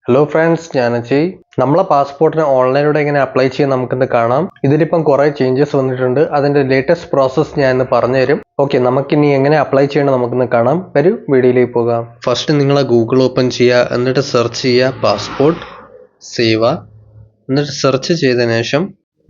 Hello friends, ഞാൻ അജയ്. നമ്മളെ പാസ്പോർട്ടിന് ഓൺലൈനിലൂടെ എങ്ങനെ അപ്ലൈ ചെയ്യാൻ നമുക്കിന്ന് കാണാം. ഇതിലിപ്പം കുറേ ചേഞ്ചസ് വന്നിട്ടുണ്ട്. അതിന്റെ ലേറ്റസ്റ്റ് പ്രോസസ്സ് ഞാൻ ഇന്ന് പറഞ്ഞുതരും. ഓക്കെ, നമുക്കിനി എങ്ങനെ അപ്ലൈ ചെയ്യണം നമുക്കിന്ന് കാണാം. വരൂ വീഡിയോയിലേക്ക് പോകാം. ഫസ്റ്റ് നിങ്ങൾ ഗൂഗിൾ ഓപ്പൺ ചെയ്യുക, എന്നിട്ട് സെർച്ച് ചെയ്യുക പാസ്പോർട്ട് സേവ. എന്നിട്ട് സെർച്ച് ചെയ്തതിനു ശേഷം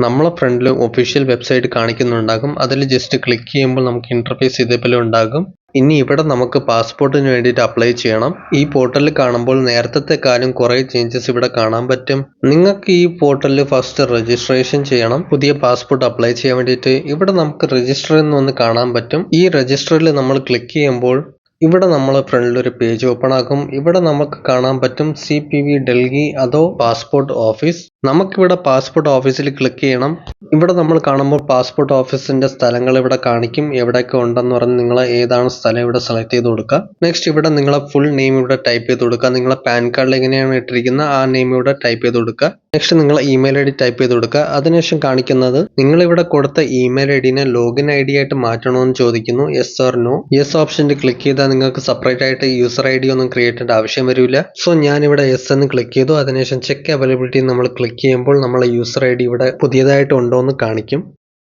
നമ്മളെ ഫ്രണ്ടിൽ ഒഫീഷ്യൽ വെബ്സൈറ്റ് കാണിക്കുന്നുണ്ടാകും. അതിൽ ജസ്റ്റ് ക്ലിക്ക് ചെയ്യുമ്പോൾ നമുക്ക് ഇന്റർഫേസ് ഇതേപോലെ ഉണ്ടാകും. ഇനി ഇവിടെ നമുക്ക് പാസ്പോർട്ടിന് വേണ്ടിയിട്ട് അപ്ലൈ ചെയ്യണം. ഈ പോർട്ടലിൽ കാണുമ്പോൾ നേരത്തെക്കാളും കുറേ ചേഞ്ചസ് ഇവിടെ കാണാൻ പറ്റും. നിങ്ങൾക്ക് ഈ പോർട്ടലിൽ ഫസ്റ്റ് രജിസ്ട്രേഷൻ ചെയ്യണം. പുതിയ പാസ്പോർട്ട് അപ്ലൈ ചെയ്യാൻ വേണ്ടിയിട്ട് ഇവിടെ നമുക്ക് രജിസ്റ്റർ എന്നൊന്ന് കാണാൻ പറ്റും. ഈ രജിസ്റ്ററിൽ നമ്മൾ ക്ലിക്ക് ചെയ്യുമ്പോൾ ഇവിടെ നമ്മളെ ഫ്രണ്ടിൽ ഒരു പേജ് ഓപ്പൺ ആക്കും. ഇവിടെ നമുക്ക് കാണാൻ പറ്റും CPV ഡൽഹി അതോ പാസ്പോർട്ട് ഓഫീസ്. നമുക്കിവിടെ പാസ്പോർട്ട് ഓഫീസിൽ ക്ലിക്ക് ചെയ്യണം. ഇവിടെ നമ്മൾ കാണുമ്പോൾ പാസ്പോർട്ട് ഓഫീസിന്റെ സ്ഥലങ്ങൾ ഇവിടെ കാണിക്കും, എവിടെയൊക്കെ ഉണ്ടെന്ന് പറഞ്ഞ് നിങ്ങൾ ഏതാണ് സ്ഥലം ഇവിടെ സെലക്ട് ചെയ്ത് കൊടുക്കുക. നെക്സ്റ്റ് ഇവിടെ നിങ്ങളെ ഫുൾ നെയിം ഇവിടെ ടൈപ്പ് ചെയ്ത് കൊടുക്കുക. നിങ്ങളെ പാൻ കാർഡിൽ എങ്ങനെയാണ് ഇട്ടിരിക്കുന്നത് ആ നെയിം ഇവിടെ ടൈപ്പ് ചെയ്ത് കൊടുക്കുക. നെക്സ്റ്റ് നിങ്ങളെ ഇമെയിൽ ID ടൈപ്പ് ചെയ്ത് കൊടുക്കുക. അതിനുശേഷം കാണിക്കുന്നത് നിങ്ങൾ ഇവിടെ കൊടുത്ത ഇമെയിൽ IDനെ ലോഗിൻ ID ആയിട്ട് മാറ്റണമെന്ന് ചോദിക്കുന്നു. Yes or no. യെസ് ഓപ്ഷനിൽ ക്ലിക്ക് ചെയ്താൽ നിങ്ങൾക്ക് സെപ്പറേറ്റ് ആയിട്ട് യൂസർ ID ഒന്നും ക്രിയേറ്റ് ചെയ്യേണ്ട ആവശ്യം വരില്ല. സോ ഞാനിവിടെ യെസ് എന്ന് ക്ലിക്ക് ചെയ്തു. അതിനുശേഷം ചെക്ക് അവൈലബിലിറ്റി നമ്മൾ ക്ലിക്ക് ചെയ്യുമ്പോൾ നമ്മളെ യൂസർ ID ഇവിടെ പുതിയതായിട്ട് ഉണ്ടോ എന്ന് കാണിക്കും.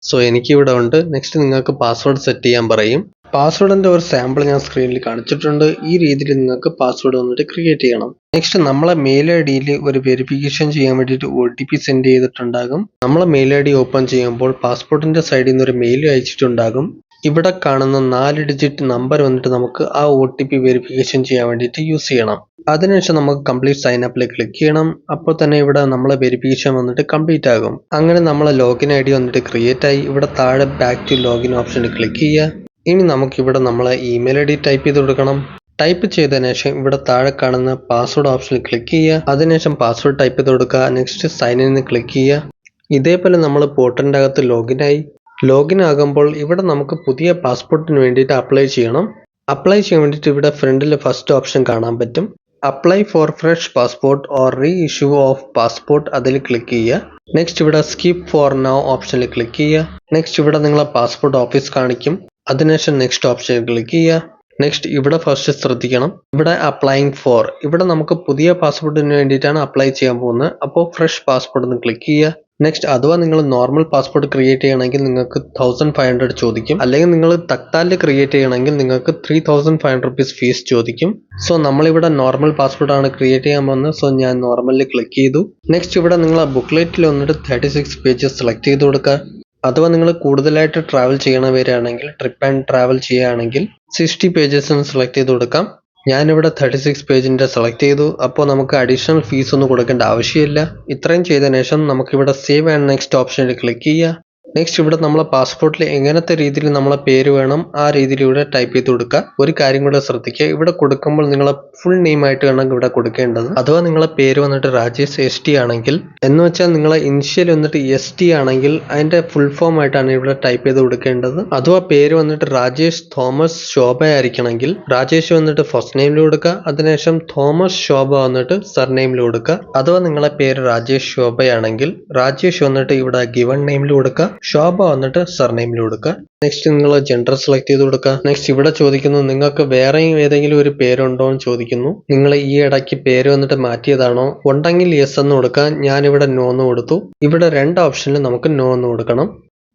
സോ എനിക്കിവിടെ ഉണ്ട്. നെക്സ്റ്റ് നിങ്ങൾക്ക് പാസ്വേഡ് സെറ്റ് ചെയ്യാൻ പറയും. പാസ്വേഡിന്റെ ഒരു സാമ്പിൾ ഞാൻ സ്ക്രീനിൽ കാണിച്ചിട്ടുണ്ട്. ഈ രീതിയിൽ നിങ്ങൾക്ക് പാസ്വേഡ് വന്നിട്ട് ക്രിയേറ്റ് ചെയ്യണം. നെക്സ്റ്റ് നമ്മളെ മെയിൽ IDയിൽ ഒരു വെരിഫിക്കേഷൻ ചെയ്യാൻ വേണ്ടിയിട്ട് OTP സെൻഡ് ചെയ്തിട്ടുണ്ടാകും. നമ്മളെ മെയിൽ ID ഓപ്പൺ ചെയ്യുമ്പോൾ പാസ്പോർട്ടിന്റെ സൈഡിൽ നിന്ന് ഒരു മെയിൽ അയച്ചിട്ടുണ്ടാകും. ഇവിടെ കാണുന്ന 4 ഡിജിറ്റ് നമ്പർ വന്നിട്ട് നമുക്ക് ആ OTP വെരിഫിക്കേഷൻ ചെയ്യാൻ വേണ്ടിയിട്ട് യൂസ് ചെയ്യണം. അതിനുശേഷം നമുക്ക് കംപ്ലീറ്റ് സൈൻ അപ്പിൽ ക്ലിക്ക് ചെയ്യണം. അപ്പോൾ തന്നെ ഇവിടെ നമ്മളെ വെരിഫിക്കേഷൻ വന്നിട്ട് കംപ്ലീറ്റ് ആകും. അങ്ങനെ നമ്മളെ ലോഗിൻ ID വന്നിട്ട് ക്രിയേറ്റ് ആയി. ഇവിടെ താഴെ ബാക്ക് ടു ലോഗിൻ ഓപ്ഷനിൽ ക്ലിക്ക് ചെയ്യുക. ഇനി നമുക്കിവിടെ നമ്മളെ ഇമെയിൽ ID ടൈപ്പ് ചെയ്ത് കൊടുക്കണം. ടൈപ്പ് ചെയ്തതിനു ശേഷം ഇവിടെ താഴെ കാണുന്ന പാസ്വേഡ് ഓപ്ഷനിൽ ക്ലിക്ക് ചെയ്യുക. അതിനുശേഷം പാസ്വേഡ് ടൈപ്പ് ചെയ്ത് കൊടുക്കുക. നെക്സ്റ്റ് സൈൻ ഇൻ ക്ലിക്ക് ചെയ്യുക. ഇതേപോലെ നമ്മൾ പോർട്ടലിൻ്റെ അകത്ത് ലോഗിൻ ആയി. ലോഗിൻ ആകുമ്പോൾ ഇവിടെ നമുക്ക് പുതിയ പാസ്പോർട്ടിന് വേണ്ടിയിട്ട് അപ്ലൈ ചെയ്യണം. അപ്ലൈ ചെയ്യാൻ വേണ്ടിയിട്ട് ഇവിടെ ഫ്രണ്ടിൽ ഫസ്റ്റ് ഓപ്ഷൻ കാണാൻ പറ്റും. Apply for fresh passport or re issue of passport, അതിൽ ക്ലിക്ക് ചെയ്യുക. നെക്സ്റ്റ് ഇവിടെ സ്കിപ്പ് ഫോർ നൗ ഓപ്ഷനിൽ ക്ലിക്ക് ചെയ്യുക. നെക്സ്റ്റ് ഇവിടെ നിങ്ങളെ പാസ്പോർട്ട് ഓഫീസ് കാണിക്കും. അതിനുശേഷം നെക്സ്റ്റ് ഓപ്ഷനിൽ ക്ലിക്ക് ചെയ്യുക. നെക്സ്റ്റ് ഇവിടെ ഫസ്റ്റ് ശ്രദ്ധിക്കണം. ഇവിടെ അപ്ലൈയിങ് ഫോർ, ഇവിടെ നമുക്ക് പുതിയ പാസ്പോർട്ടിന് വേണ്ടിയിട്ടാണ് അപ്ലൈ ചെയ്യാൻ പോകുന്നത്. അപ്പോൾ ഫ്രഷ് പാസ്പോർട്ട് എന്ന് ക്ലിക്ക് ചെയ്യുക. നെക്സ്റ്റ് അഥവാ നിങ്ങൾ നോർമൽ പാസ്പോർട്ട് ക്രിയേറ്റ് ചെയ്യണമെങ്കിൽ നിങ്ങൾക്ക് 1500 ചോദിക്കും. അല്ലെങ്കിൽ നിങ്ങൾ തക്താലിൽ ക്രിയേറ്റ് ചെയ്യണമെങ്കിൽ നിങ്ങൾക്ക് 3500 rupees ഫീസ് ചോദിക്കും. സോ നമ്മളിവിടെ നോർമൽ പാസ്പോർട്ട് ആണ് ക്രിയേറ്റ് ചെയ്യാൻ പോകുന്നത്. സോ ഞാൻ നോർമലിൽ ക്ലിക്ക് ചെയ്തു. നെക്സ്റ്റ് ഇവിടെ നിങ്ങൾ ബുക്ക്ലെറ്റിൽ വന്നിട്ട് 36 പേജസ് സെലക്ട് ചെയ്ത് കൊടുക്കുക. അഥവാ നിങ്ങൾ കൂടുതലായിട്ട് ട്രാവൽ ചെയ്യണവരാണെങ്കിൽ ട്രിപ്പ് ആൻഡ് ട്രാവൽ ചെയ്യുകയാണെങ്കിൽ 60 പേജസ് സെലക്ട് ചെയ്ത് കൊടുക്കാം. ഞാനിവിടെ 36 പേജിൻ്റെ സെലക്ട് ചെയ്തു. അപ്പോൾ നമുക്ക് അഡീഷണൽ ഫീസ് ഒന്നും കൊടുക്കേണ്ട ആവശ്യമില്ല. ഇത്രയും ചെയ്തതിനു ശേഷം നമുക്കിവിടെ സേവ് ആൻഡ് നെക്സ്റ്റ് ഓപ്ഷനിൽ ക്ലിക്ക് ചെയ്യുക. നെക്സ്റ്റ് ഇവിടെ നമ്മളെ പാസ്പോർട്ടിൽ എങ്ങനത്തെ രീതിയിൽ നമ്മളെ പേര് വേണം ആ രീതിയിൽ ഇവിടെ ടൈപ്പ് ചെയ്ത് കൊടുക്കുക. ഒരു കാര്യം കൂടെ ശ്രദ്ധിക്കുക, ഇവിടെ കൊടുക്കുമ്പോൾ നിങ്ങളെ ഫുൾ നെയിം ആയിട്ട് വേണം ഇവിടെ കൊടുക്കേണ്ടത്. അഥവാ നിങ്ങളെ പേര് വന്നിട്ട് രാജേഷ് ST ആണെങ്കിൽ, എന്ന് വെച്ചാൽ നിങ്ങളെ ഇനിഷ്യൽ വന്നിട്ട് ST ആണെങ്കിൽ അതിന്റെ ഫുൾ ഫോം ആയിട്ടാണ് ഇവിടെ ടൈപ്പ് ചെയ്ത് കൊടുക്കേണ്ടത്. അഥവാ പേര് വന്നിട്ട് രാജേഷ് തോമസ് ശോഭ ആയിരിക്കണമെങ്കിൽ രാജേഷ് വന്നിട്ട് ഫസ്റ്റ് നെയിമിൽ കൊടുക്കുക. അതിനുശേഷം തോമസ് ശോഭ വന്നിട്ട് സർനെയിമിൽ കൊടുക്കുക. അഥവാ നിങ്ങളെ പേര് രാജേഷ് ശോഭയാണെങ്കിൽ രാജേഷ് വന്നിട്ട് ഇവിടെ ഗിവൺ നെയിമിൽ കൊടുക്കുക, ശോഭ വന്നിട്ട് സർനെയിമിൽ കൊടുക്കുക. നെക്സ്റ്റ് നിങ്ങൾ ജെൻഡർ സെലക്ട് ചെയ്ത് കൊടുക്കുക. നെക്സ്റ്റ് ഇവിടെ ചോദിക്കുന്നു നിങ്ങൾക്ക് വേറെ ഏതെങ്കിലും ഒരു പേരുണ്ടോ എന്ന് ചോദിക്കുന്നു. നിങ്ങൾ ഈ ഇടയ്ക്ക് പേര് വന്നിട്ട് മാറ്റിയതാണോ? ഉണ്ടെങ്കിൽ യെസ് എന്ന് കൊടുക്കുക. ഞാനിവിടെ നോ എന്ന് കൊടുത്തു. ഇവിടെ 2 ഓപ്ഷനിൽ നമുക്ക് നോ എന്ന് കൊടുക്കണം.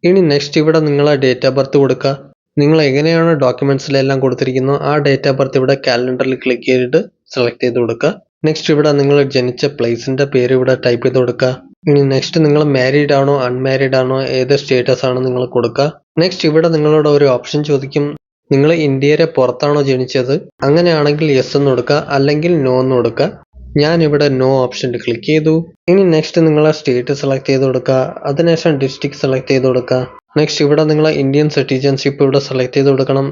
ഇനി നെക്സ്റ്റ് ഇവിടെ നിങ്ങളെ ഡേറ്റ് ഓഫ് ബർത്ത് കൊടുക്കുക. നിങ്ങൾ എങ്ങനെയാണ് ഡോക്യുമെന്റ്സിലെല്ലാം കൊടുത്തിരിക്കുന്നത് ആ ഡേറ്റ് ഓഫ് ബർത്ത് ഇവിടെ കാലണ്ടറിൽ ക്ലിക്ക് ചെയ്തിട്ട് സെലക്ട് ചെയ്ത് കൊടുക്കുക. നെക്സ്റ്റ് ഇവിടെ നിങ്ങൾ ജനിച്ച പ്ലേസിന്റെ പേര് ഇവിടെ ടൈപ്പ് ചെയ്ത് കൊടുക്കുക. ഇനി നെക്സ്റ്റ് നിങ്ങൾ മാരീഡ് ആണോ അൺമാരീഡ് ആണോ ഏത് സ്റ്റേറ്റസ് ആണ് നിങ്ങൾ കൊടുക്കുക. നെക്സ്റ്റ് ഇവിടെ നിങ്ങളോട് ഒരു ഓപ്ഷൻ ചോദിക്കും, നിങ്ങൾ ഇന്ത്യയുടെ പുറത്താണോ ജനിച്ചത്? അങ്ങനെയാണെങ്കിൽ യെസ് എന്ന് കൊടുക്കുക, അല്ലെങ്കിൽ നോ എന്ന് കൊടുക്കുക. ഞാൻ ഇവിടെ നോ ഓപ്ഷനിൽ ക്ലിക്ക് ചെയ്തു. ഇനി നെക്സ്റ്റ് നിങ്ങളെ സ്റ്റേറ്റ് സെലക്ട് ചെയ്ത് കൊടുക്കുക. അതിനുശേഷം ഡിസ്ട്രിക്ട് സെലക്ട് ചെയ്ത് കൊടുക്കുക. നെക്സ്റ്റ് ഇവിടെ നിങ്ങളെ ഇന്ത്യൻ സിറ്റിസൺഷിപ്പ് ഇവിടെ സെലക്ട് ചെയ്ത് കൊടുക്കണം.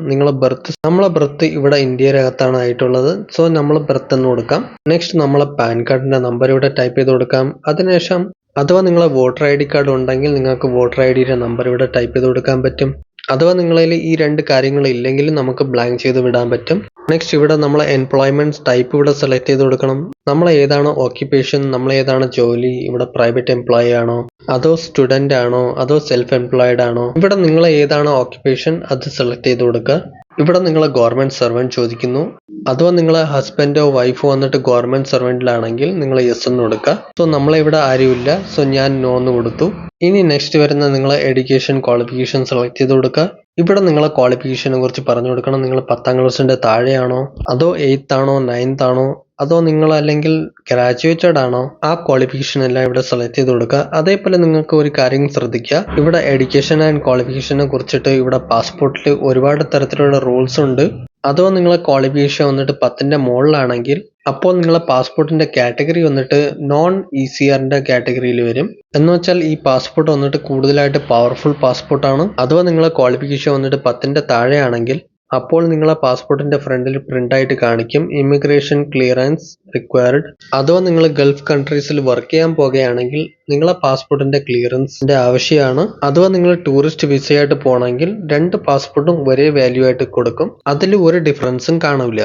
നമ്മളെ ബർത്ത് ഇവിടെ ഇന്ത്യയുടെ അകത്താണ് ആയിട്ടുള്ളത്. സോ നമ്മൾ ബർത്ത് എന്ന് കൊടുക്കാം. നെക്സ്റ്റ് നമ്മളെ പാൻ കാർഡിന്റെ നമ്പർ ഇവിടെ ടൈപ്പ് ചെയ്ത് കൊടുക്കാം. അതിനുശേഷം അഥവാ നിങ്ങളെ വോട്ടർ ID കാർഡ് ഉണ്ടെങ്കിൽ നിങ്ങൾക്ക് വോട്ടർ IDയുടെ നമ്പർ ഇവിടെ ടൈപ്പ് ചെയ്ത് കൊടുക്കാൻ പറ്റും. അഥവാ നിങ്ങളിൽ ഈ 2 കാര്യങ്ങൾ ഇല്ലെങ്കിൽ നമുക്ക് ബ്ലാങ്ക് ചെയ്ത് വിടാൻ പറ്റും. നെക്സ്റ്റ് ഇവിടെ നമ്മളെ എംപ്ലോയ്മെന്റ് ടൈപ്പ് ഇവിടെ സെലക്ട് ചെയ്ത് കൊടുക്കണം. നമ്മൾ ഏതാണ് ഓക്യുപ്പേഷൻ, നമ്മൾ ഏതാണ് ജോലി, ഇവിടെ പ്രൈവറ്റ് എംപ്ലോയി ആണോ അതോ സ്റ്റുഡന്റ് ആണോ അതോ സെൽഫ് എംപ്ലോയിഡ് ആണോ? ഇവിടെ നിങ്ങൾ ഏതാണ് ഓക്യുപ്പേഷൻ അത് സെലക്ട് ചെയ്ത് കൊടുക്കുക. ഇവിടെ നിങ്ങൾ ഗവൺമെന്റ് സർവന്റ് ചോദിക്കുന്നു. അഥവാ നിങ്ങളെ ഹസ്ബൻഡോ വൈഫോ വന്നിട്ട് ഗവൺമെന്റ് സർവന്റിലാണെങ്കിൽ നിങ്ങൾ യെസ് എന്ന് കൊടുക്കുക. സോ നമ്മളെ ഇവിടെ ആരുമില്ല, സോ ഞാൻ നോ എന്ന് കൊടുത്തു. ഇനി നെക്സ്റ്റ് വരുന്ന നിങ്ങളെ എഡ്യൂക്കേഷൻ ക്വാളിഫിക്കേഷൻ സെലക്ട് ചെയ്ത് കൊടുക്കുക. ഇവിടെ നിങ്ങളെ ക്വാളിഫിക്കേഷനെ കുറിച്ച് പറഞ്ഞു കൊടുക്കണം. നിങ്ങൾ 10ാം ക്ലാസ്സിന്റെ താഴെയാണോ, അതോ 8th ആണോ 9th ആണോ, അതോ നിങ്ങൾ അല്ലെങ്കിൽ ഗ്രാജുവേറ്റഡ് ആണോ, ആ ക്വാളിഫിക്കേഷൻ എല്ലാം ഇവിടെ സെലക്ട് ചെയ്ത് കൊടുക്കുക. അതേപോലെ നിങ്ങൾക്ക് ഒരു കാര്യം ശ്രദ്ധിക്കുക, ഇവിടെ എഡ്യൂക്കേഷൻ ആൻഡ് ക്വാളിഫിക്കേഷനെ കുറിച്ചിട്ട് ഇവിടെ പാസ്പോർട്ടിൽ ഒരുപാട് തരത്തിലുള്ള റൂൾസ് ഉണ്ട്. അഥവാ നിങ്ങളെ ക്വാളിഫിക്കേഷൻ വന്നിട്ട് 10ന്റെ മുകളിലാണെങ്കിൽ അപ്പോൾ നിങ്ങളെ പാസ്പോർട്ടിന്റെ കാറ്റഗറി വന്നിട്ട് നോൺ ECRന്റെ കാറ്റഗറിയിൽ വരും. എന്ന് വെച്ചാൽ ഈ പാസ്പോർട്ട് വന്നിട്ട് കൂടുതലായിട്ട് പവർഫുൾ പാസ്പോർട്ടാണ്. അഥവാ നിങ്ങളെ ക്വാളിഫിക്കേഷൻ വന്നിട്ട് 10ന്റെ താഴെയാണെങ്കിൽ അപ്പോൾ നിങ്ങളെ പാസ്പോർട്ടിന്റെ ഫ്രണ്ടിൽ പ്രിന്റ് ആയിട്ട് കാണിക്കും ഇമിഗ്രേഷൻ ക്ലിയറൻസ് റിക്വയർഡ്. അഥവാ നിങ്ങൾ ഗൾഫ് കൺട്രീസിൽ വർക്ക് ചെയ്യാൻ പോകുകയാണെങ്കിൽ നിങ്ങളെ പാസ്പോർട്ടിന്റെ ക്ലിയറൻസിന്റെ ആവശ്യമാണ്. അഥവാ നിങ്ങൾ ടൂറിസ്റ്റ് വിസയായിട്ട് പോകണമെങ്കിൽ 2 പാസ്പോർട്ടും ഒരേ വാല്യൂ ആയിട്ട് കൊടുക്കും. അതിൽ ഒരു ഡിഫറൻസും കാണില്ല.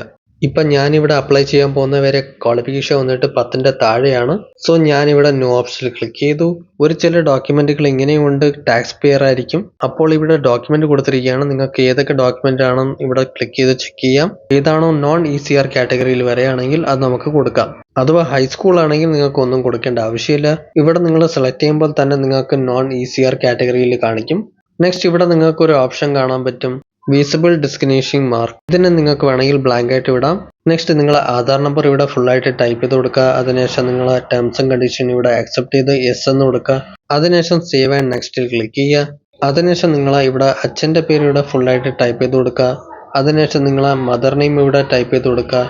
ഇപ്പൊ ഞാനിവിടെ അപ്ലൈ ചെയ്യാൻ പോകുന്നവരെ ക്വാളിഫിക്കേഷൻ വന്നിട്ട് 10ന്റെ താഴെയാണ്. സോ ഞാനിവിടെ നോ ഓപ്ഷനിൽ ക്ലിക്ക് ചെയ്തു. ഒരു ചില ഡോക്യുമെന്റുകൾ ഇങ്ങനെയുണ്ട്, ടാക്സ് പെയർ ആയിരിക്കും. അപ്പോൾ ഇവിടെ ഡോക്യുമെന്റ് കൊടുത്തിരിക്കുകയാണ്. നിങ്ങൾക്ക് ഏതൊക്കെ ഡോക്യുമെന്റ് ആണെന്ന് ഇവിടെ ക്ലിക്ക് ചെയ്ത് ചെക്ക് ചെയ്യാം. ഏതാണോ നോൺ ECR കാറ്റഗറിയിൽ വരെയാണെങ്കിൽ അത് നമുക്ക് കൊടുക്കാം. അഥവാ ഹൈസ്കൂൾ ആണെങ്കിൽ നിങ്ങൾക്ക് ഒന്നും കൊടുക്കേണ്ട ആവശ്യമില്ല. ഇവിടെ നിങ്ങൾ സെലക്ട് ചെയ്യുമ്പോൾ തന്നെ നിങ്ങൾക്ക് നോൺ ECR കാറ്റഗറിയിൽ കാണിക്കും. നെക്സ്റ്റ് ഇവിടെ നിങ്ങൾക്ക് ഒരു ഓപ്ഷൻ കാണാൻ പറ്റും, വിസിബിൾ ഡിസ്ക്രിമിനേറ്റിംഗ് മാർക്ക്. ഇതിനെ നിങ്ങൾക്ക് വേണമെങ്കിൽ ബ്ലാങ്ക് ആയിട്ട് വിടാം. നെക്സ്റ്റ് നിങ്ങളെ ആധാർ നമ്പർ ഇവിടെ ഫുൾ ആയിട്ട് ടൈപ്പ് ചെയ്ത് കൊടുക്കുക. അതിനുശേഷം നിങ്ങളെ ടേംസ് ആൻഡ് കണ്ടീഷൻ ഇവിടെ അക്സെപ്റ്റ് ചെയ്ത് യെസ് എന്ന് കൊടുക്കുക. അതിനുശേഷം സേവ് ആൻഡ് നെക്സ്റ്റിൽ ക്ലിക്ക് ചെയ്യുക. അതിനുശേഷം നിങ്ങളെ ഇവിടെ അച്ഛൻ്റെ പേര് ഇവിടെ ഫുൾ ആയിട്ട് ടൈപ്പ് ചെയ്ത് കൊടുക്കുക. അതിനുശേഷം നിങ്ങളെ മദർ നെയിം ഇവിടെ ടൈപ്പ് ചെയ്ത് കൊടുക്കുക.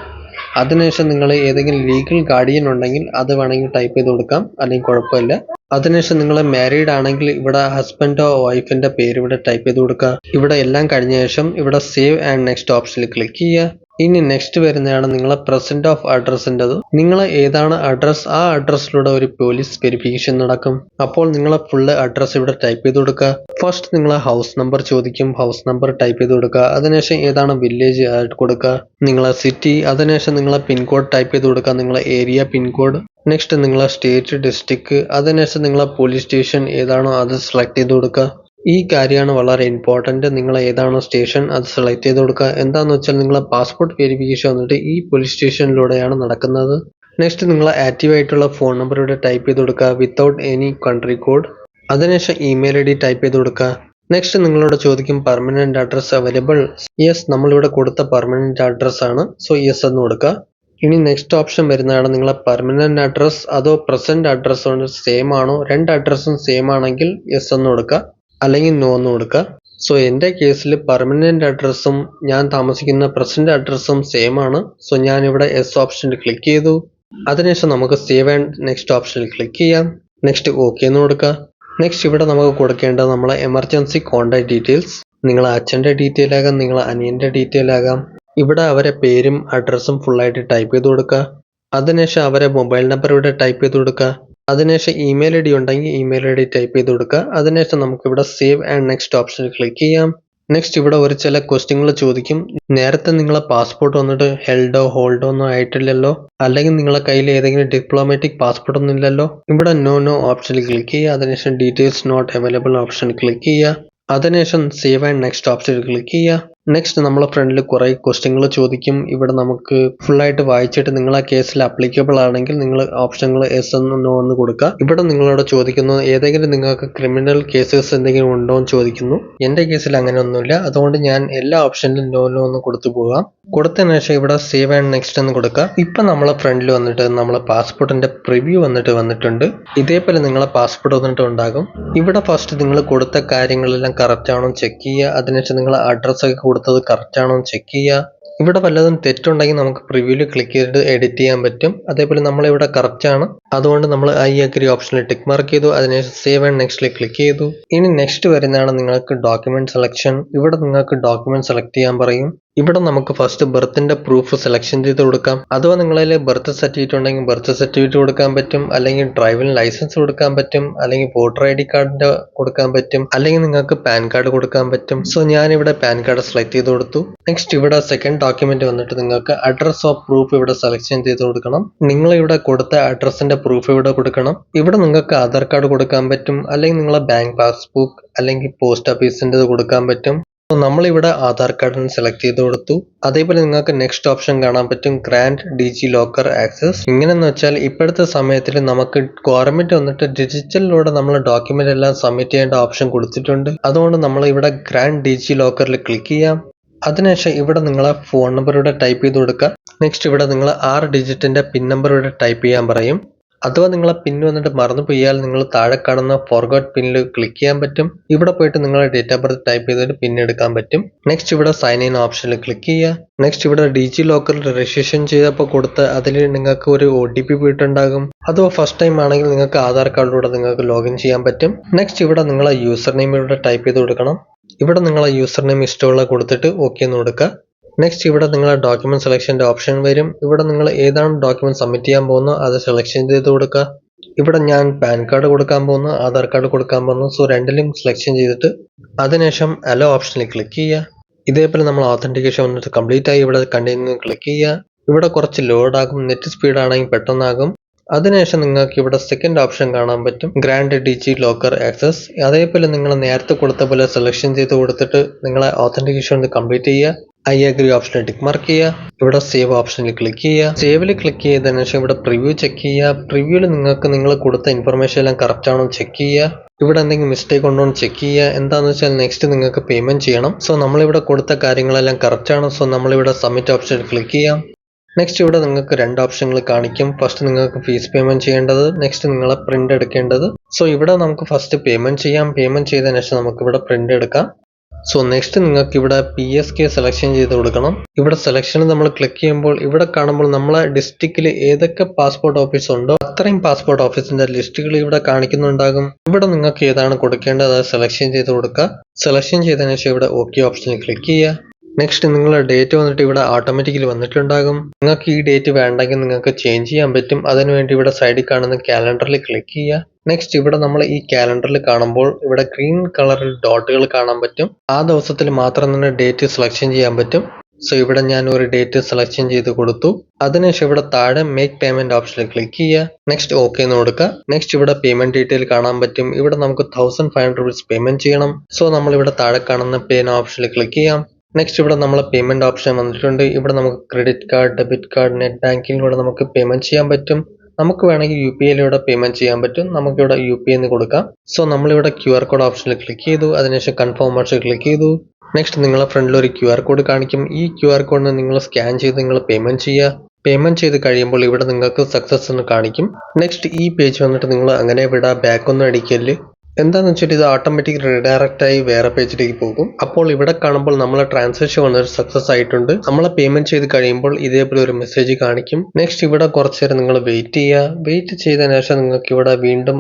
അതിനുശേഷം നിങ്ങൾ ഏതെങ്കിലും ലീഗൽ ഗാർഡിയൻ ഉണ്ടെങ്കിൽ അത് വേണമെങ്കിൽ ടൈപ്പ് ചെയ്ത് കൊടുക്കാം, അല്ലെങ്കിൽ കുഴപ്പമില്ല. അതിനുശേഷം നിങ്ങൾ മാരീഡ് ആണെങ്കിൽ ഇവിടെ ഹസ്ബൻഡോ വൈഫിന്റെ പേര് ഇവിടെ ടൈപ്പ് ചെയ്ത് കൊടുക്കുക. ഇവിടെ എല്ലാം കഴിഞ്ഞ ശേഷം ഇവിടെ സേവ് ആൻഡ് നെക്സ്റ്റ് ഓപ്ഷനിൽ ക്ലിക്ക് ചെയ്യുക. ഇനി നെക്സ്റ്റ് വരുന്നതാണ് നിങ്ങളെ പ്രസന്റ് ഓഫ് അഡ്രസ്സിൻ്റെത്. നിങ്ങൾ ഏതാണ് അഡ്രസ്, ആ അഡ്രസ്സിലൂടെ ഒരു പോലീസ് വെരിഫിക്കേഷൻ നടക്കും. അപ്പോൾ നിങ്ങളെ ഫുള്ള് അഡ്രസ് ഇവിടെ ടൈപ്പ് ചെയ്ത് കൊടുക്കുക. ഫസ്റ്റ് നിങ്ങളെ ഹൗസ് നമ്പർ ചോദിക്കും, ഹൗസ് നമ്പർ ടൈപ്പ് ചെയ്ത് കൊടുക്കുക. അതിനുശേഷം ഏതാണ് വില്ലേജ് കൊടുക്കുക, നിങ്ങളെ സിറ്റി. അതിനുശേഷം നിങ്ങളെ പിൻകോഡ് ടൈപ്പ് ചെയ്ത് കൊടുക്കുക, നിങ്ങളെ ഏരിയ പിൻകോഡ്. നെക്സ്റ്റ് നിങ്ങളെ സ്റ്റേറ്റ് ഡിസ്ട്രിക്ട്. അതിനുശേഷം നിങ്ങളെ പോലീസ് സ്റ്റേഷൻ ഏതാണോ അത് സെലക്ട് ചെയ്ത് കൊടുക്കുക. ഈ കാര്യമാണ് വളരെ ഇമ്പോർട്ടൻറ്റ്. നിങ്ങൾ ഏതാണോ സ്റ്റേഷൻ അത് സെലക്ട് ചെയ്ത് കൊടുക്കുക. എന്താണെന്ന് വെച്ചാൽ നിങ്ങളെ പാസ്പോർട്ട് വെരിഫിക്കേഷൻ വന്നിട്ട് ഈ പോലീസ് സ്റ്റേഷനിലൂടെയാണ് നടക്കുന്നത്. നെക്സ്റ്റ് നിങ്ങൾ ആക്റ്റീവ് ആയിട്ടുള്ള ഫോൺ നമ്പർ ഇവിടെ ടൈപ്പ് ചെയ്ത് കൊടുക്കുക വിത്തൗട്ട് എനി കൺട്രി കോഡ്. അതിനുശേഷം ഇമെയിൽ ID ടൈപ്പ് ചെയ്ത് കൊടുക്കുക. നെക്സ്റ്റ് നിങ്ങളോട് ചോദിക്കും പെർമനന്റ് അഡ്രസ് അവൈലബിൾ. യെസ്, നമ്മളിവിടെ കൊടുത്ത പെർമനന്റ് അഡ്രസ് ആണ്, സോ യെസ് എന്ന് കൊടുക്കുക. ഇനി നെക്സ്റ്റ് ഓപ്ഷൻ വരുന്നതാണ് നിങ്ങളെ പെർമനന്റ് അഡ്രസ് അതോ പ്രസന്റ് അഡ്രസ് കൊണ്ട് സെയിം ആണോ. 2 അഡ്രസ്സും സെയിം ആണെങ്കിൽ യെസ് എന്ന് കൊടുക്കുക, അല്ലെങ്കിൽ നോ എന്ന് കൊടുക്കുക. സോ എൻ്റെ കേസിൽ പെർമനന്റ് അഡ്രസ്സും ഞാൻ താമസിക്കുന്ന പ്രസന്റ് അഡ്രസ്സും സെയിം ആണ്. സോ ഞാൻ ഇവിടെ യെസ് ഓപ്ഷനിൽ ക്ലിക്ക് ചെയ്തു. അതിനുശേഷം നമുക്ക് സേവ് ആൻഡ് നെക്സ്റ്റ് ഓപ്ഷനിൽ ക്ലിക്ക് ചെയ്യാം. നെക്സ്റ്റ് ഓക്കെ എന്ന് കൊടുക്കുക. നെക്സ്റ്റ് ഇവിടെ നമുക്ക് കൊടുക്കേണ്ടത് നമ്മളെ എമർജൻസി കോൺടാക്ട് ഡീറ്റെയിൽസ്. നിങ്ങളെ അച്ഛൻ്റെ ഡീറ്റെയിൽ ആകാം, നിങ്ങളെ അനിയൻ്റെ ഡീറ്റെയിൽ ആകാം. ഇവിടെ അവരെ പേരും അഡ്രസ്സും ഫുള്ളായിട്ട് ടൈപ്പ് ചെയ്ത് കൊടുക്കുക. അതിനുശേഷം അവരെ മൊബൈൽ നമ്പർ ഇവിടെ ടൈപ്പ് ചെയ്ത് കൊടുക്കുക. അതിനുശേഷം ഇമെയിൽ ID ഉണ്ടെങ്കിൽ ഇമെയിൽ ID ടൈപ്പ് ചെയ്ത് കൊടുക്കുക. അതിനുശേഷം നമുക്ക് ഇവിടെ സേവ് ആൻഡ് നെക്സ്റ്റ് ഓപ്ഷനിൽ ക്ലിക്ക് ചെയ്യാം. നെക്സ്റ്റ് ഇവിടെ ഒരു ചില ക്വസ്റ്റ്യങ്ങൾ ചോദിക്കും. നേരത്തെ നിങ്ങളെ പാസ്പോർട്ട് വന്നിട്ട് ഹെൽഡോ ഹോൾഡോ ഒന്നും ആയിട്ടില്ലല്ലോ, അല്ലെങ്കിൽ നിങ്ങളെ കയ്യിൽ ഏതെങ്കിലും ഡിപ്ലോമാറ്റിക് പാസ്പോർട്ട് ഒന്നും ഇല്ലല്ലോ. ഇവിടെ നോ ഓപ്ഷനിൽ ക്ലിക്ക് ചെയ്യുക. അതിനുശേഷം ഡീറ്റെയിൽസ് നോട്ട് അവൈലബിൾ ഓപ്ഷനിൽ ക്ലിക്ക് ചെയ്യുക. അതിനുശേഷം സേവ് ആൻഡ് നെക്സ്റ്റ് ഓപ്ഷനിൽ ക്ലിക്ക് ചെയ്യുക. നെക്സ്റ്റ് നമ്മളെ ഫ്രണ്ടിൽ കുറേ ക്വസ്റ്റ്യങ്ങൾ ചോദിക്കും. ഇവിടെ നമുക്ക് ഫുള്ളായിട്ട് വായിച്ചിട്ട് നിങ്ങളെ കേസിൽ അപ്ലിക്കബിൾ ആണെങ്കിൽ നിങ്ങൾ ഓപ്ഷനുകൾ എസ് എന്ന് നോ എന്ന് കൊടുക്കുക. ഇവിടെ നിങ്ങളോട് ചോദിക്കുന്നത് ഏതെങ്കിലും നിങ്ങൾക്ക് ക്രിമിനൽ കേസസ് എന്തെങ്കിലും ഉണ്ടോ എന്ന് ചോദിക്കുന്നു. എൻ്റെ കേസിൽ അങ്ങനെ ഒന്നുമില്ല, അതുകൊണ്ട് ഞാൻ എല്ലാ ഓപ്ഷനിലും നോ എന്ന് കൊടുത്തു പോകാം. കൊടുത്തതിന് ശേഷം ഇവിടെ സേവ് ആൻഡ് നെക്സ്റ്റ് എന്ന് കൊടുക്കുക. ഇപ്പം നമ്മളെ ഫ്രണ്ടിൽ വന്നിട്ട് നമ്മളെ പാസ്പോർട്ടിന്റെ പ്രിവ്യൂ വന്നിട്ടുണ്ട്. ഇതേപോലെ നിങ്ങളെ പാസ്പോർട്ട് വന്നിട്ട് ഉണ്ടാകും. ഇവിടെ ഫസ്റ്റ് നിങ്ങൾ കൊടുത്ത കാര്യങ്ങളെല്ലാം കറക്റ്റ് ആണോ ചെക്ക് ചെയ്യുക. അതിനുശേഷം നിങ്ങൾ അഡ്രസ്സ് ഒക്കെ കൊടുത്തത് കറക്റ്റ് ആണോ ചെക്ക് ചെയ്യുക. ഇവിടെ വല്ലതും തെറ്റുണ്ടെങ്കിൽ നമുക്ക് പ്രിവ്യൂവിൽ ക്ലിക്ക് ചെയ്തിട്ട് എഡിറ്റ് ചെയ്യാൻ പറ്റും. അതേപോലെ നമ്മളിവിടെ കറക്റ്റ് ആണ്, അതുകൊണ്ട് നമ്മൾ ഐ അഗ്രി ഓപ്ഷനിൽ ടിക്ക് മാർക്ക് ചെയ്തു. അതിനുശേഷം സേവ് ആൻഡ് നെക്സ്റ്റിൽ ക്ലിക്ക് ചെയ്തു. ഇനി നെക്സ്റ്റ് വരുന്നതാണ് നിങ്ങൾക്ക് ഡോക്യുമെന്റ് സെലക്ഷൻ. ഇവിടെ നിങ്ങൾക്ക് ഡോക്യുമെന്റ് സെലക്ട് ചെയ്യാൻ പറയും. ഇവിടെ നമുക്ക് ഫസ്റ്റ് ബർത്തിന്റെ പ്രൂഫ് സെലക്ഷൻ ചെയ്ത് കൊടുക്കാം. അഥവാ നിങ്ങളിൽ ബർത്ത് സർട്ടിഫിക്കറ്റ് ഉണ്ടെങ്കിൽ ബർത്ത് സർട്ടിഫിക്കറ്റ് കൊടുക്കാൻ പറ്റും, അല്ലെങ്കിൽ ഡ്രൈവിംഗ് ലൈസൻസ് കൊടുക്കാൻ പറ്റും, അല്ലെങ്കിൽ വോട്ടർ ID കാർഡിന്റെ കൊടുക്കാൻ പറ്റും, അല്ലെങ്കിൽ നിങ്ങൾക്ക് പാൻ കാർഡ് കൊടുക്കാൻ പറ്റും. സോ ഞാനിവിടെ പാൻ കാർഡ് സെലക്ട് ചെയ്ത് കൊടുത്തു. നെക്സ്റ്റ് ഇവിടെ സെക്കൻഡ് ഡോക്യുമെന്റ് വന്നിട്ട് നിങ്ങൾക്ക് അഡ്രസ് ഓഫ് പ്രൂഫ് ഇവിടെ സെലക്ഷൻ ചെയ്ത് കൊടുക്കണം. നിങ്ങൾ ഇവിടെ കൊടുത്ത അഡ്രസ്സിന്റെ പ്രൂഫ് ഇവിടെ കൊടുക്കണം. ഇവിടെ നിങ്ങൾക്ക് ആധാർ കാർഡ് കൊടുക്കാൻ പറ്റും, അല്ലെങ്കിൽ നിങ്ങളെ ബാങ്ക് പാസ്ബുക്ക് അല്ലെങ്കിൽ പോസ്റ്റ് ഓഫീസിന്റെ കൊടുക്കാൻ പറ്റും. നമ്മളിവിടെ ആധാർ കാർഡിന് സെലക്ട് ചെയ്ത് കൊടുത്തു. അതേപോലെ നിങ്ങൾക്ക് നെക്സ്റ്റ് ഓപ്ഷൻ കാണാൻ പറ്റും ഗ്രാൻഡ് ഡിജി ലോക്കർ ആക്സസ്. ഇങ്ങനെയെന്ന് വെച്ചാൽ ഇപ്പോഴത്തെ സമയത്തിൽ നമുക്ക് ഗവൺമെന്റ് വന്നിട്ട് ഡിജിറ്റലിലൂടെ നമ്മൾ ഡോക്യുമെന്റ് എല്ലാം സബ്മിറ്റ് ചെയ്യേണ്ട ഓപ്ഷൻ കൊടുത്തിട്ടുണ്ട്. അതുകൊണ്ട് നമ്മൾ ഇവിടെ ഗ്രാൻഡ് ഡിജി ലോക്കറിൽ ക്ലിക്ക് ചെയ്യാം. അതിനുശേഷം ഇവിടെ നിങ്ങളെ ഫോൺ നമ്പർ ഇവിടെ ടൈപ്പ് ചെയ്ത് കൊടുക്കുക. നെക്സ്റ്റ് ഇവിടെ നിങ്ങൾ 6 ഡിജിറ്റിന്റെ പിൻ നമ്പർ ഇവിടെ ടൈപ്പ് ചെയ്യാൻ പറയും. അഥവാ നിങ്ങളെ പിൻ വന്നിട്ട് മറന്നു പോയാൽ നിങ്ങൾ താഴെ കാണുന്ന ഫോർഗോട്ട് പിന്നിൽ ക്ലിക്ക് ചെയ്യാൻ പറ്റും. ഇവിടെ പോയിട്ട് നിങ്ങളെ ഡേറ്റ് ഓഫ് ബർത്ത് ടൈപ്പ് ചെയ്തിട്ട് പിൻ എടുക്കാൻ പറ്റും. നെക്സ്റ്റ് ഇവിടെ സൈൻ ഇൻ ഓപ്ഷനിൽ ക്ലിക്ക് ചെയ്യുക. നെക്സ്റ്റ് ഇവിടെ ഡിജി ലോക്കറിൽ രജിസ്ട്രേഷൻ ചെയ്തപ്പോൾ കൊടുത്ത് അതിൽ നിങ്ങൾക്ക് ഒരു OTP പോയിട്ടുണ്ടാകും. അഥവാ ഫസ്റ്റ് ടൈം ആണെങ്കിൽ നിങ്ങൾക്ക് ആധാർ കാർഡിലൂടെ നിങ്ങൾക്ക് ലോഗിൻ ചെയ്യാൻ പറ്റും. നെക്സ്റ്റ് ഇവിടെ നിങ്ങളെ യൂസർ നെയിം ഇവിടെ ടൈപ്പ് ചെയ്ത് കൊടുക്കണം. ഇവിടെ നിങ്ങളെ യൂസർ നെയിം ഇഷ്ടമുള്ള കൊടുത്തിട്ട് ഓക്കെ എന്ന് കൊടുക്കുക. നെക്സ്റ്റ് ഇവിടെ നിങ്ങളെ ഡോക്യുമെന്റ് സെലക്ഷൻ്റെ ഓപ്ഷൻ വരും. ഇവിടെ നിങ്ങൾ ഏതാണ് ഡോക്യുമെന്റ് സബ്മിറ്റ് ചെയ്യാൻ പോകുന്നത് അത് സെലക്ഷൻ ചെയ്ത് കൊടുക്കുക. ഇവിടെ ഞാൻ പാൻ കാർഡ് കൊടുക്കാൻ പോകുന്നു, ആധാർ കാർഡ് കൊടുക്കാൻ പോകുന്നു. സോ രണ്ടിലും സെലക്ഷൻ ചെയ്തിട്ട് അതിനുശേഷം അലോ ഓപ്ഷനിൽ ക്ലിക്ക് ചെയ്യുക. ഇതേപോലെ നമ്മൾ ഓതന്റിക്കേഷൻ വന്നിട്ട് കംപ്ലീറ്റ് ആയി ഇവിടെ കണ്ടിന്യൂ ക്ലിക്ക് ചെയ്യുക. ഇവിടെ കുറച്ച് ലോഡ് ആകും, നെറ്റ് സ്പീഡ് ആണെങ്കിൽ പെട്ടെന്നാകും. അതിനുശേഷം നിങ്ങൾക്ക് ഇവിടെ സെക്കൻഡ് ഓപ്ഷൻ കാണാൻ പറ്റും ഗ്രാൻഡ് ഡിജി ലോക്കർ ആക്സസ്. അതേപോലെ നിങ്ങൾ നേരത്തെ കൊടുത്ത പോലെ സെലക്ഷൻ ചെയ്ത് കൊടുത്തിട്ട് നിങ്ങളെ ഓതന്റിക്കേഷൻ കംപ്ലീറ്റ് ചെയ്യുക. ഐ അഗ്രി ഓപ്ഷനിൽ ടിക്ക് മാർക്ക് ചെയ്യുക. ഇവിടെ സേവ് ഓപ്ഷനിൽ ക്ലിക്ക് ചെയ്യുക. സേവിൽ ക്ലിക്ക് ചെയ്തതിനു ശേഷം ഇവിടെ പ്രിവ്യൂ ചെക്ക് ചെയ്യുക. പ്രിവ്യൂവിൽ നിങ്ങൾക്ക് നിങ്ങൾ കൊടുത്ത ഇൻഫർമേഷൻ എല്ലാം കറക്റ്റ് ആണോ ചെക്ക് ചെയ്യുക. ഇവിടെ എന്തെങ്കിലും മിസ്റ്റേക്ക് ഉണ്ടോ എന്ന് ചെക്ക് ചെയ്യുക. എന്താണെന്ന് വെച്ചാൽ നെക്സ്റ്റ് നിങ്ങൾക്ക് പേയ്മെന്റ് ചെയ്യണം. സോ നമ്മളിവിടെ കൊടുത്ത കാര്യങ്ങളെല്ലാം കറക്റ്റ് ആണ്. സോ നമ്മളിവിടെ സബ്മിറ്റ് ഓപ്ഷനിൽ ക്ലിക്ക് ചെയ്യാം. നെക്സ്റ്റ് ഇവിടെ നിങ്ങൾക്ക് 2 ഓപ്ഷനുകൾ കാണിക്കും. ഫസ്റ്റ് നിങ്ങൾക്ക് ഫീസ് പേയ്മെന്റ് ചെയ്യേണ്ടത്, നെക്സ്റ്റ് നിങ്ങളെ പ്രിന്റ് എടുക്കേണ്ടത്. സോ ഇവിടെ നമുക്ക് ഫസ്റ്റ് പേയ്മെന്റ് ചെയ്യാം. പേയ്മെന്റ് ചെയ്തതിനു ശേഷം നമുക്ക് ഇവിടെ പ്രിന്റ് എടുക്കാം. സോ നെക്സ്റ്റ് നിങ്ങൾക്ക് ഇവിടെ PSK സെലക്ഷൻ ചെയ്ത് കൊടുക്കണം. ഇവിടെ സെലക്ഷനിൽ നമ്മൾ ക്ലിക്ക് ചെയ്യുമ്പോൾ ഇവിടെ കാണുമ്പോൾ നമ്മളെ ഡിസ്ട്രിക്റ്റിൽ ഏതൊക്കെ പാസ്പോർട്ട് ഓഫീസ് ഉണ്ടോ അത്രയും പാസ്പോർട്ട് ഓഫീസിന്റെ ലിസ്റ്റുകൾ ഇവിടെ കാണിക്കുന്നുണ്ടാകും. ഇവിടെ നിങ്ങൾക്ക് ഏതാണ് കൊടുക്കേണ്ടത് അത് സെലക്ഷൻ ചെയ്ത് കൊടുക്കുക. സെലക്ഷൻ ചെയ്തതിനു ശേഷം ഇവിടെ ഓക്കെ ഓപ്ഷനിൽ ക്ലിക്ക് ചെയ്യുക. നെക്സ്റ്റ് നിങ്ങളുടെ ഡേറ്റ് വന്നിട്ട് ഇവിടെ ഓട്ടോമാറ്റിക്കലി വന്നിട്ടുണ്ടാകും. നിങ്ങൾക്ക് ഈ ഡേറ്റ് വേണ്ടെങ്കിൽ നിങ്ങൾക്ക് ചേഞ്ച് ചെയ്യാൻ പറ്റും. അതിനുവേണ്ടി ഇവിടെ സൈഡിൽ കാണുന്ന കാലണ്ടറിൽ ക്ലിക്ക് ചെയ്യുക. നെക്സ്റ്റ് ഇവിടെ നമ്മൾ ഈ കാലണ്ടറിൽ കാണുമ്പോൾ ഇവിടെ ഗ്രീൻ കളറിൽ ഡോട്ടുകൾ കാണാൻ പറ്റും. ആ ദിവസത്തിൽ മാത്രം തന്നെ ഡേറ്റ് സെലക്ഷൻ ചെയ്യാൻ പറ്റും. സോ ഇവിടെ ഞാൻ ഒരു ഡേറ്റ് സെലക്ഷൻ ചെയ്ത് കൊടുത്തു. അതിനുശേഷം ഇവിടെ താഴെ മേക്ക് പേയ്മെന്റ് ഓപ്ഷനിൽ ക്ലിക്ക് ചെയ്യുക. നെക്സ്റ്റ് ഓക്കെ എന്ന് കൊടുക്കുക. നെക്സ്റ്റ് ഇവിടെ പേയ്മെന്റ് ഡീറ്റെയിൽ കാണാൻ പറ്റും. ഇവിടെ നമുക്ക് 1500 rupees പേയ്മെന്റ് ചെയ്യണം. സോ നമ്മൾ ഇവിടെ താഴെ കാണുന്ന പേ നൗ ഓപ്ഷനിൽ ക്ലിക്ക് ചെയ്യാം. നെക്സ്റ്റ് ഇവിടെ നമ്മൾ പേയ്മെന്റ് ഓപ്ഷൻ വന്നിട്ടുണ്ട്. ഇവിടെ നമുക്ക് credit card, debit card, net ബാങ്കിങ്ങിലൂടെ നമുക്ക് പേയ്മെന്റ് ചെയ്യാൻ പറ്റും. നമുക്ക് വേണമെങ്കിൽ UPIയിലൂടെ പേയ്മെന്റ് ചെയ്യാൻ പറ്റും. നമുക്കിവിടെ UPI എന്ന് കൊടുക്കാം. സോ നമ്മളിവിടെ QR കോഡ് ഓപ്ഷനിൽ ക്ലിക്ക് ചെയ്തു. അതിനുശേഷം കൺഫേം ഓപ്ഷൻ ക്ലിക്ക് ചെയ്തു. നെക്സ്റ്റ് നിങ്ങളുടെ ഫ്രണ്ടിൽ ഒരു QR കോഡ് കാണിക്കും. ഈ QR കോഡിന് നിങ്ങൾ സ്കാൻ ചെയ്ത് നിങ്ങൾ പേയ്മെന്റ് ചെയ്യുക. പേയ്മെന്റ് ചെയ്ത് കഴിയുമ്പോൾ ഇവിടെ നിങ്ങൾക്ക് സക്സസ് എന്ന് കാണിക്കും. നെക്സ്റ്റ് ഈ പേജ് വന്നിട്ട് നിങ്ങൾ അങ്ങനെ വിടാ, ബാക്ക് ഒന്നും അടിക്കല്. എന്താണെന്ന് വെച്ചിട്ട് ഇത് ഓട്ടോമാറ്റിക് റീഡയറക്റ്റ് ആയി വേറെ പേജിലേക്ക് പോകും. അപ്പോൾ ഇവിടെ കാണുമ്പോൾ നമ്മളെ ട്രാൻസാക്ഷൻ വന്നിട്ട് സക്സസ് ആയിട്ടുണ്ട്. നമ്മളെ പേയ്മെന്റ് ചെയ്ത് കഴിയുമ്പോൾ ഇതേപോലെ ഒരു മെസ്സേജ് കാണിക്കും. നെക്സ്റ്റ് ഇവിടെ കുറച്ചു നേരം നിങ്ങൾ വെയിറ്റ് ചെയ്യുക. വെയിറ്റ് ചെയ്തതിനു ശേഷം നിങ്ങൾക്ക് ഇവിടെ വീണ്ടും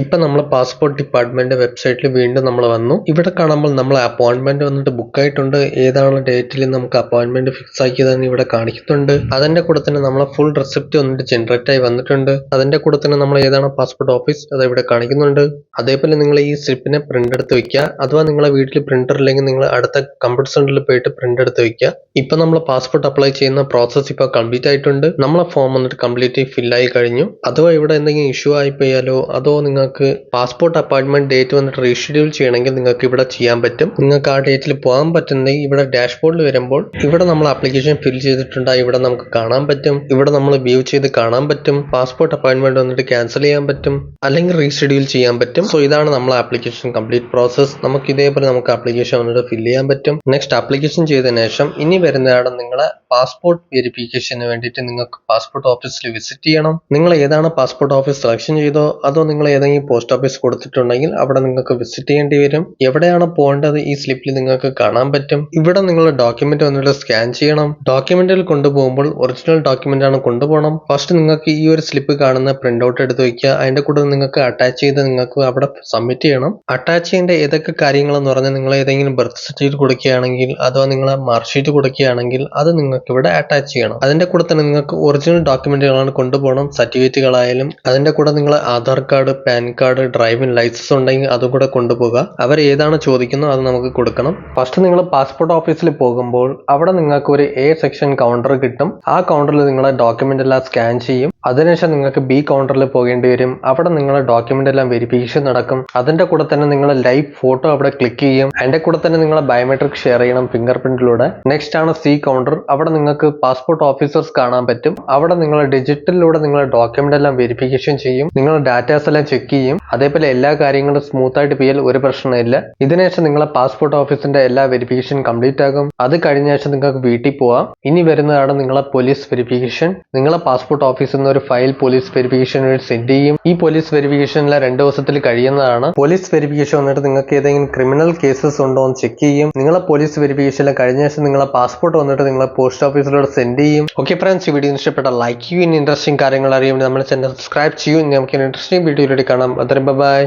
ഇപ്പൊ നമ്മൾ പാസ്പോർട്ട് ഡിപ്പാർട്ട്മെന്റ് വെബ്സൈറ്റിൽ വീണ്ടും നമ്മൾ വന്നു. ഇവിടെ കാണുമ്പോൾ നമ്മളെ അപ്പോയിന്റ്മെന്റ് വന്നിട്ട് ബുക്ക് ആയിട്ടുണ്ട്. ഏതാണ് ഡേറ്റിൽ നമുക്ക് അപ്പോയിന്റ്മെന്റ് ഫിക്സ് ആക്കിയതെന്ന് ഇവിടെ കാണിക്കുന്നുണ്ട്. അതിന്റെ കൂടെ തന്നെ നമ്മളെ ഫുൾ റെസിപ്റ്റ് വന്നിട്ട് ജനറേറ്റ് ആയി വന്നിട്ടുണ്ട്. അതിന്റെ കൂടെ തന്നെ നമ്മൾ ഏതാണ് പാസ്പോർട്ട് ഓഫീസ് അത് ഇവിടെ കാണിക്കുന്നുണ്ട്. അതേപോലെ നിങ്ങൾ ഈ സ്ലിപ്പിനെ പ്രിന്റ് എടുത്ത് വെക്കുക. അഥവാ നിങ്ങളെ വീട്ടിൽ പ്രിന്റർ ഇല്ലെങ്കിൽ നിങ്ങൾ അടുത്ത കമ്പ്യൂട്ടർ സെന്ററിൽ പോയിട്ട് പ്രിന്റ് എടുത്ത് വെക്കുക. ഇപ്പൊ നമ്മൾ പാസ്പോർട്ട് അപ്ലൈ ചെയ്യുന്ന പ്രോസസ് ഇപ്പൊ കംപ്ലീറ്റ് ആയിട്ടുണ്ട്. നമ്മളെ ഫോം വന്നിട്ട് കംപ്ലീറ്റ് ഫില്ലായി കഴിഞ്ഞു. അഥവാ ഇവിടെ എന്തെങ്കിലും ഇഷ്യൂ ആയി പോയാലോ അതോ നിങ്ങൾക്ക് പാസ്പോർട്ട് അപ്പോയിന്റ്മെന്റ് ഡേറ്റ് വന്നിട്ട് റീഷെഡ്യൂൾ ചെയ്യണമെങ്കിൽ നിങ്ങൾക്ക് ഇവിടെ ചെയ്യാൻ പറ്റും. നിങ്ങൾക്ക് ആ ഡേറ്റിൽ പോകാൻ പറ്റുന്നെങ്കിൽ ഇവിടെ ഡാഷ്ബോർഡിൽ വരുമ്പോൾ ഇവിടെ നമ്മൾ ആപ്ലിക്കേഷൻ ഫിൽ ചെയ്തിട്ടുണ്ടായി ഇവിടെ നമുക്ക് കാണാൻ പറ്റും. ഇവിടെ നമ്മൾ വ്യൂ ചെയ്ത് കാണാൻ പറ്റും. പാസ്പോർട്ട് അപ്പോയിന്റ്മെന്റ് വന്നിട്ട് ക്യാൻസൽ ചെയ്യാൻ പറ്റും, അല്ലെങ്കിൽ റീഷെഡ്യൂൾ ചെയ്യാൻ പറ്റും. സോ ഇതാണ് നമ്മളെ ആപ്ലിക്കേഷൻ കംപ്ലീറ്റ് പ്രോസസ്. നമുക്ക് ഇതേപോലെ നമുക്ക് ആപ്ലിക്കേഷൻ വന്നിട്ട് ഫിൽ ചെയ്യാൻ പറ്റും. നെക്സ്റ്റ് ആപ്ലിക്കേഷൻ ചെയ്തതിനു ശേഷം ഇനി വരുന്നതാണ് നിങ്ങളെ പാസ്പോർട്ട് വെരിഫിക്കേഷന് വേണ്ടിയിട്ട് നിങ്ങൾക്ക് പാസ്പോർട്ട് ഓഫീസിൽ വിസിറ്റ് ചെയ്യണം. നിങ്ങൾ ഏതാണ് പാസ്പോർട്ട് ഓഫീസ് സെലക്ഷൻ ചെയ്തോ അതോ നിങ്ങൾ ഏതെങ്കിലും പോസ്റ്റ് ഓഫീസ് കൊടുത്തിട്ടുണ്ടെങ്കിൽ അവിടെ നിങ്ങൾക്ക് വിസിറ്റ് ചെയ്യേണ്ടി വരും. എവിടെയാണ് പോകേണ്ടത് ഈ സ്ലിപ്പിൽ നിങ്ങൾക്ക് കാണാൻ പറ്റും. ഇവിടെ നിങ്ങളുടെ ഡോക്യുമെന്റ് വന്നിട്ട് സ്കാൻ ചെയ്യണം. ഡോക്യുമെന്റിൽ കൊണ്ടുപോകുമ്പോൾ ഒറിജിനൽ ഡോക്യുമെന്റ് ആണ് കൊണ്ടുപോകണം. ഫസ്റ്റ് നിങ്ങൾക്ക് ഈ ഒരു സ്ലിപ്പ് കാണുന്ന പ്രിന്റ് ഔട്ട് എടുത്ത് വയ്ക്കുക. അതിന്റെ കൂടെ നിങ്ങൾക്ക് അറ്റാച്ച് ചെയ്ത് നിങ്ങൾക്ക് അവിടെ സബ്മിറ്റ് ചെയ്യണം. അറ്റാച്ച് ചെയ്യേണ്ട ഏതൊക്കെ കാര്യങ്ങളെന്ന് പറഞ്ഞാൽ നിങ്ങൾ ഏതെങ്കിലും ബർത്ത് സർട്ടിഫിക്കറ്റ് കൊടുക്കുകയാണെങ്കിൽ അഥവാ നിങ്ങളെ മാർക്ക്ഷീറ്റ് കൊടുക്കുകയാണെങ്കിൽ അത് നിങ്ങൾക്ക് ഇവിടെ അറ്റാച്ച് ചെയ്യണം. അതിന്റെ കൂടെ തന്നെ നിങ്ങൾക്ക് ഒറിജിനൽ ഡോക്യുമെന്റുകളാണ് കൊണ്ടുപോകണം. സർട്ടിഫിക്കറ്റുകളായാലും അതിന്റെ കൂടെ നിങ്ങൾ Aadhaar card, PAN card, driving licence ഉണ്ടെങ്കിൽ അതും കൂടെ കൊണ്ടുപോകുക. അവർ ഏതാണ് ചോദിക്കുന്നത് അത് നമുക്ക് കൊടുക്കണം. ഫസ്റ്റ് നിങ്ങൾ പാസ്പോർട്ട് ഓഫീസിൽ പോകുമ്പോൾ അവിടെ നിങ്ങൾക്ക് ഒരു A സെക്ഷൻ കൗണ്ടർ കിട്ടും. ആ കൗണ്ടറിൽ നിങ്ങളെ ഡോക്യുമെന്റ് എല്ലാം സ്കാൻ ചെയ്യും. അതിനുശേഷം നിങ്ങൾക്ക് B കൗണ്ടറിൽ പോകേണ്ടി വരും. അവിടെ നിങ്ങളെ ഡോക്യുമെന്റ് എല്ലാം വെരിഫിക്കേഷൻ നടക്കും. നടക്കും. അതിന്റെ കൂടെ തന്നെ നിങ്ങൾ ലൈവ് ഫോട്ടോ അവിടെ ക്ലിക്ക് ചെയ്യും. അതിന്റെ കൂടെ തന്നെ നിങ്ങളെ ബയോമെട്രിക് ഷെയർ ചെയ്യണം ഫിംഗർ പ്രിന്റിലൂടെ. നെക്സ്റ്റ് ആണ് സി കൗണ്ടർ. അവിടെ നിങ്ങൾക്ക് പാസ്പോർട്ട് ഓഫീസേഴ്സ് കാണാൻ പറ്റും. അവിടെ നിങ്ങൾ ഡിജിറ്റലിലൂടെ നിങ്ങളുടെ ഡോക്യുമെന്റ് എല്ലാം വെരിഫിക്കേഷൻ ചെയ്യും, നിങ്ങളുടെ ഡാറ്റാസ് എല്ലാം ചെക്ക് ചെയ്യും. അതേപോലെ എല്ലാ കാര്യങ്ങളും സ്മൂത്ത് ആയിട്ട് പോയാൽ ഒരു പ്രശ്നമില്ല. ഇതിനുശേഷം നിങ്ങളെ പാസ്പോർട്ട് ഓഫീസിന്റെ എല്ലാ വെരിഫിക്കേഷൻ കംപ്ലീറ്റ് ആകും. അത് കഴിഞ്ഞ ശേഷം നിങ്ങൾക്ക് വീട്ടിൽ പോവാം. ഇനി വരുന്നതാണ് നിങ്ങളെ പോലീസ് വെരിഫിക്കേഷൻ. നിങ്ങളെ പാസ്പോർട്ട് ഓഫീസിൽ നിന്ന് ഒരു ഫയൽ പോലീസ് വെരിഫിക്കേഷൻ വേണ്ടി സെൻഡ് ചെയ്യും. ഈ പോലീസ് വെരിഫിക്കേഷനിലെ 2 ദിവസത്തിൽ കഴിയുന്നതാണ്. പോലീസ് വെരിഫിക്കേഷൻ വന്നിട്ട് നിങ്ങൾക്ക് ഏതെങ്കിലും ക്രിമിനൽ കേസസ് ഉണ്ടോ എന്ന് ചെക്ക് ചെയ്യും. നിങ്ങളെ പോലീസ് വെരിഫിക്കേഷനിൽ കഴിഞ്ഞ ശേഷം നിങ്ങളെ പാസ്പോർട്ട് വന്നിട്ട് നിങ്ങളെ പോസ്റ്റ് ഓഫീസിലൂടെ സെൻഡ് ചെയ്യും. ഓക്കെ ഫ്രണ്ട്സ്, ഈ വീഡിയോ ഇഷ്ടപ്പെട്ട ലൈക്ക് ചെയ്യും. ഇൻട്രസ്റ്റിംഗ് കാര്യങ്ങൾ അറിയുമ്പോൾ നമ്മുടെ ചാനൽ സബ്സ്ക്രൈബ് ചെയ്യും. നമുക്ക് ഇൻട്രസ്റ്റിംഗ് വീഡിയോയിലൂടെ കാണാം. അത്രയും ബൈ.